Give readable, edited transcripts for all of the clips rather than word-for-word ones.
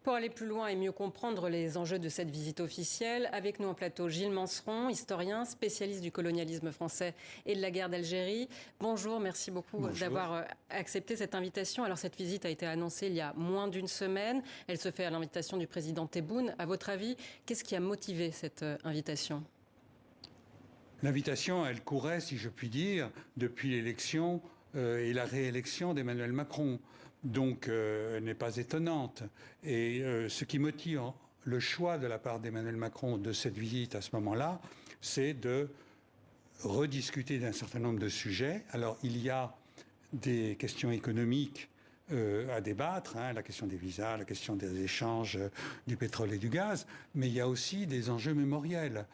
Pour aller plus loin et mieux comprendre les enjeux de cette visite officielle, avec nous en plateau Gilles Manceron, historien, spécialiste du colonialisme français et de la guerre d'Algérie. Bonjour, merci beaucoup d'avoir accepté cette invitation. Alors cette visite a été annoncée il y a moins d'une semaine. Elle se fait à l'invitation du président Tebboune. À votre avis, qu'est-ce qui a motivé cette invitation ? L'invitation, elle courait, si je puis dire, depuis l'élection et la réélection d'Emmanuel Macron. Donc, elle n'est pas étonnante. Et ce qui motive le choix de la part d'Emmanuel Macron de cette visite à ce moment-là, c'est de rediscuter d'un certain nombre de sujets. Alors, il y a des questions économiques à débattre, la question des visas, la question des échanges du pétrole et du gaz, mais il y a aussi des enjeux mémoriels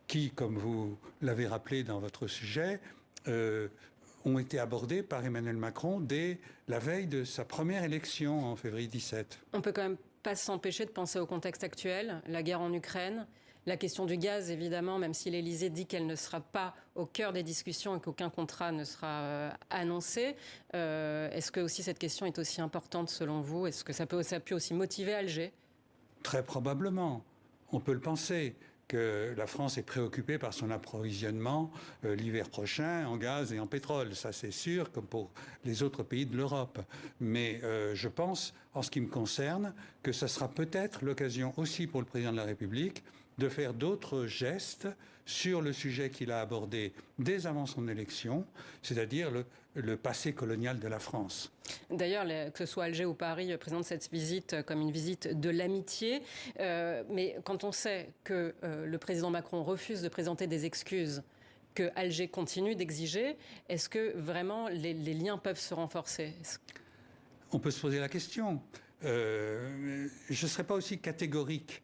qui, comme vous l'avez rappelé dans votre sujet, ont été abordés par Emmanuel Macron dès la veille de sa première élection en février 2017. On peut quand même pas s'empêcher de penser au contexte actuel, la guerre en Ukraine, la question du gaz évidemment, même si l'Élysée dit qu'elle ne sera pas au cœur des discussions et qu'aucun contrat ne sera annoncé. Est-ce que aussi cette question est aussi importante selon vous? Est-ce que ça peut aussi motiver Alger? Très probablement, on peut le penser, que la France est préoccupée par son approvisionnement l'hiver prochain en gaz et en pétrole. Ça, c'est sûr, comme pour les autres pays de l'Europe. Mais je pense, en ce qui me concerne, que ça sera peut-être l'occasion aussi pour le président de la République de faire d'autres gestes sur le sujet qu'il a abordé dès avant son élection, c'est-à-dire le passé colonial de la France. D'ailleurs, que ce soit Alger ou Paris présentent cette visite comme une visite de l'amitié. Mais quand on sait que le président Macron refuse de présenter des excuses que Alger continue d'exiger, est-ce que vraiment les liens peuvent se renforcer? On peut se poser la question. Je ne serais pas aussi catégorique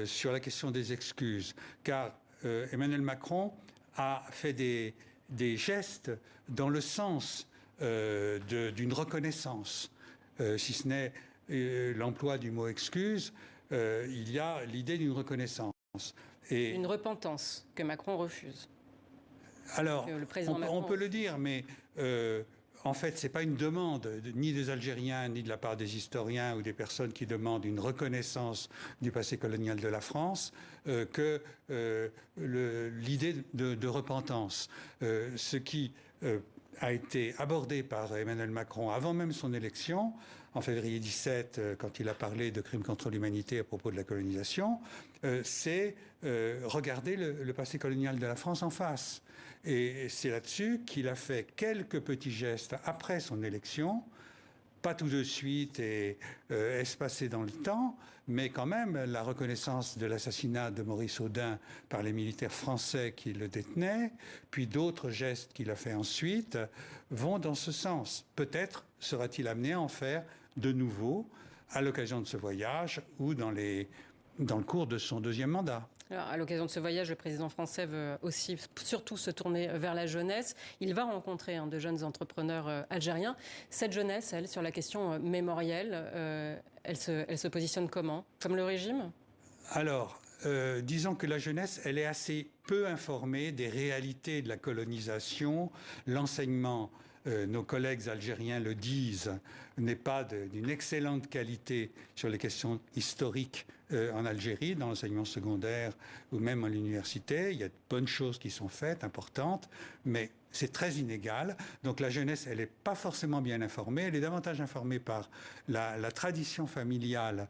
sur la question des excuses, car Emmanuel Macron a fait des gestes dans le sens d'une reconnaissance. Si ce n'est l'emploi du mot excuse, il y a l'idée d'une reconnaissance. Et une repentance que Macron refuse. Alors, on peut le dire, mais en fait, ce n'est pas une demande ni des Algériens, ni de la part des historiens ou des personnes qui demandent une reconnaissance du passé colonial de la France que l'idée de repentance. Ce qui a été abordé par Emmanuel Macron avant même son élection, en février 2017, quand il a parlé de crimes contre l'humanité à propos de la colonisation, c'est regarder le passé colonial de la France en face. Et c'est là-dessus qu'il a fait quelques petits gestes après son élection, pas tout de suite et espacés dans le temps, mais quand même la reconnaissance de l'assassinat de Maurice Audin par les militaires français qui le détenaient, puis d'autres gestes qu'il a fait ensuite, vont dans ce sens. Peut-être sera-t-il amené à en faire de nouveau à l'occasion de ce voyage ou dans le cours de son deuxième mandat. Alors, à l'occasion de ce voyage, le président français veut aussi surtout se tourner vers la jeunesse. Il va rencontrer de jeunes entrepreneurs algériens. Cette jeunesse, elle, sur la question mémorielle, elle se positionne comment? Comme le régime? Alors, disons que la jeunesse, elle est assez peu informée des réalités de la colonisation. L'enseignement, nos collègues algériens le disent, n'est pas d'une excellente qualité sur les questions historiques en Algérie, dans l'enseignement secondaire ou même à l'université. Il y a de bonnes choses qui sont faites, importantes, mais c'est très inégal. Donc la jeunesse, elle n'est pas forcément bien informée. Elle est davantage informée par la tradition familiale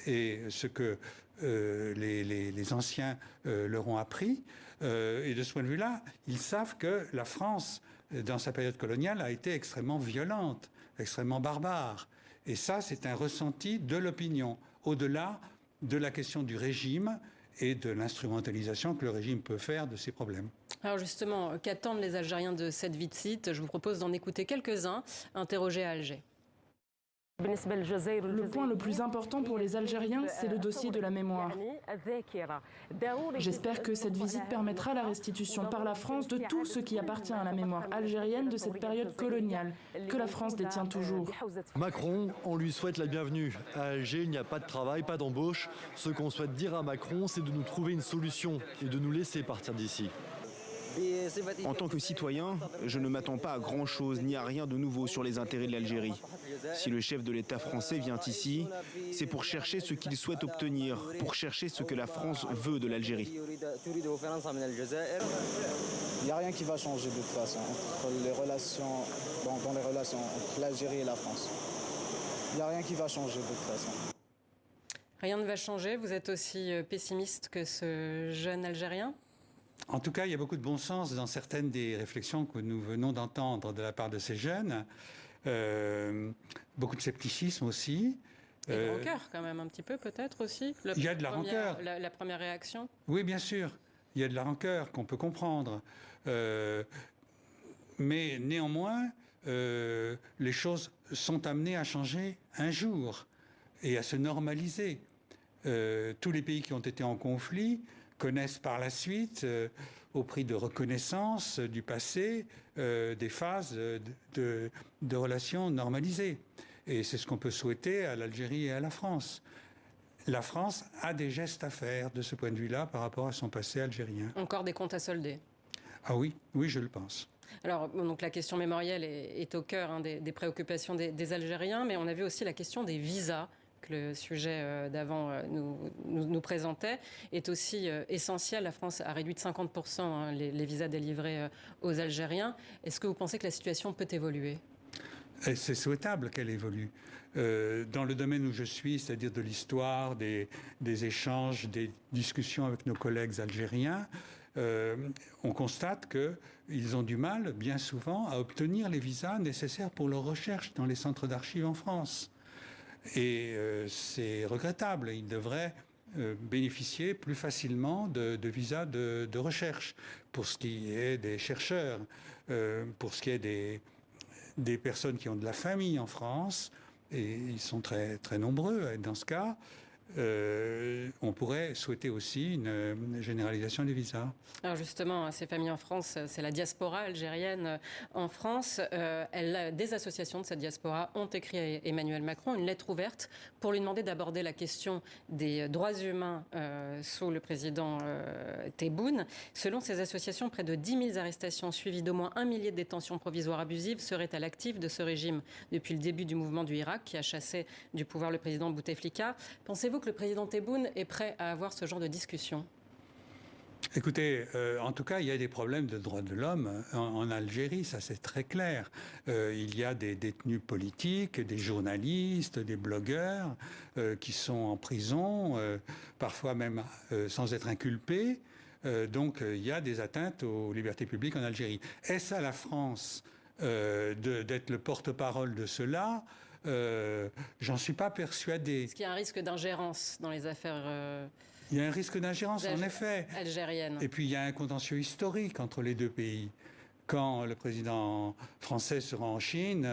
et ce que les anciens leur ont appris. Et de ce point de vue-là, ils savent que la France, dans sa période coloniale, a été extrêmement violente, extrêmement barbare. Et ça, c'est un ressenti de l'opinion, au-delà de la question du régime et de l'instrumentalisation que le régime peut faire de ces problèmes. Alors justement, qu'attendent les Algériens de cette visite? Je vous propose d'en écouter quelques-uns, interrogés à Alger. Le point le plus important pour les Algériens, c'est le dossier de la mémoire. J'espère que cette visite permettra la restitution par la France de tout ce qui appartient à la mémoire algérienne de cette période coloniale, que la France détient toujours. Macron, on lui souhaite la bienvenue. À Alger, il n'y a pas de travail, pas d'embauche. Ce qu'on souhaite dire à Macron, c'est de nous trouver une solution et de nous laisser partir d'ici. En tant que citoyen, je ne m'attends pas à grand-chose ni à rien de nouveau sur les intérêts de l'Algérie. Si le chef de l'État français vient ici, c'est pour chercher ce qu'il souhaite obtenir, pour chercher ce que la France veut de l'Algérie. Il n'y a rien qui va changer de toute façon entre les relations, dans les relations entre l'Algérie et la France. Il n'y a rien qui va changer de toute façon. Rien ne va changer. Vous êtes aussi pessimiste que ce jeune Algérien ? En tout cas, il y a beaucoup de bon sens dans certaines des réflexions que nous venons d'entendre de la part de ces jeunes. Beaucoup de scepticisme aussi. Et de rancœur quand même un petit peu peut-être aussi. Il y a de la rancœur. La première réaction. Oui, bien sûr. Il y a de la rancœur qu'on peut comprendre. Mais néanmoins, les choses sont amenées à changer un jour et à se normaliser. Tous les pays qui ont été en conflit connaissent par la suite, au prix de reconnaissance du passé, des phases de relations normalisées. Et c'est ce qu'on peut souhaiter à l'Algérie et à la France. La France a des gestes à faire de ce point de vue-là par rapport à son passé algérien. Encore des comptes à solder. Ah oui, oui, je le pense. Alors, donc la question mémorielle est au cœur des préoccupations des Algériens, mais on a vu aussi la question des visas, que le sujet d'avant nous présentait, est aussi essentiel. La France a réduit de 50% les visas délivrés aux Algériens. Est-ce que vous pensez que la situation peut évoluer ? Et c'est souhaitable qu'elle évolue. Dans le domaine où je suis, c'est-à-dire de l'histoire, des échanges, des discussions avec nos collègues algériens, on constate qu'ils ont du mal, bien souvent, à obtenir les visas nécessaires pour leurs recherches dans les centres d'archives en France. Et c'est regrettable. Ils devraient bénéficier plus facilement de visas de recherche, pour ce qui est des chercheurs, pour ce qui est des personnes qui ont de la famille en France, et ils sont très, très nombreux à être dans ce cas. On pourrait souhaiter aussi une généralisation des visas. Alors justement, ces familles en France, c'est la diaspora algérienne en France. Des associations de cette diaspora ont écrit à Emmanuel Macron une lettre ouverte pour lui demander d'aborder la question des droits humains sous le président Tebboune. Selon ces associations, près de 10 000 arrestations suivies d'au moins 1 millier de détentions provisoires abusives seraient à l'actif de ce régime depuis le début du mouvement du Irak qui a chassé du pouvoir le président Bouteflika. Pensez-vous que le président Tebboune est prêt à avoir ce genre de discussion ? Écoutez, en tout cas, il y a des problèmes de droits de l'homme en Algérie, ça c'est très clair. Il y a des détenus politiques, des journalistes, des blogueurs qui sont en prison, parfois même sans être inculpés. Donc il y a des atteintes aux libertés publiques en Algérie. Est-ce à la France d'être le porte-parole de cela ? J'en suis pas persuadé. Est-ce qu'il y a un risque d'ingérence dans les affaires Il y a un risque d'ingérence, en effet. Algérienne. Et puis il y a un contentieux historique entre les deux pays. Quand le président français sera en Chine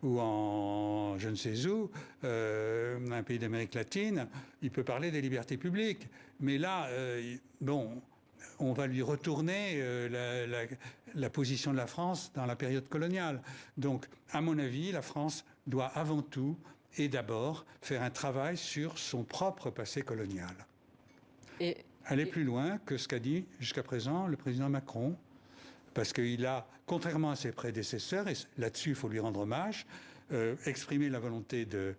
ou en je ne sais où, un pays d'Amérique latine, il peut parler des libertés publiques. Mais là, on va lui retourner la position de la France dans la période coloniale. Donc, à mon avis, la France doit avant tout et d'abord faire un travail sur son propre passé colonial. Aller plus loin que ce qu'a dit jusqu'à présent le président Macron, parce qu'il a, contrairement à ses prédécesseurs, et là-dessus il faut lui rendre hommage, exprimé la volonté de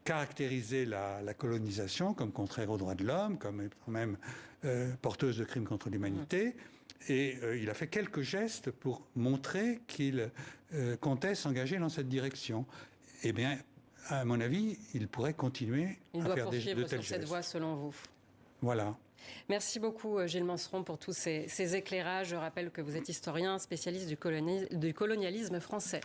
caractériser la colonisation comme contraire aux droits de l'homme, comme même porteuse de crimes contre l'humanité. Et il a fait quelques gestes pour montrer qu'il comptait s'engager dans cette direction. Eh bien, à mon avis, il pourrait continuer à faire de tels gestes. Il doit poursuivre sur cette voie, selon vous. Voilà. Merci beaucoup, Gilles Manseron, pour tous ces éclairages. Je rappelle que vous êtes historien, spécialiste du colonialisme français.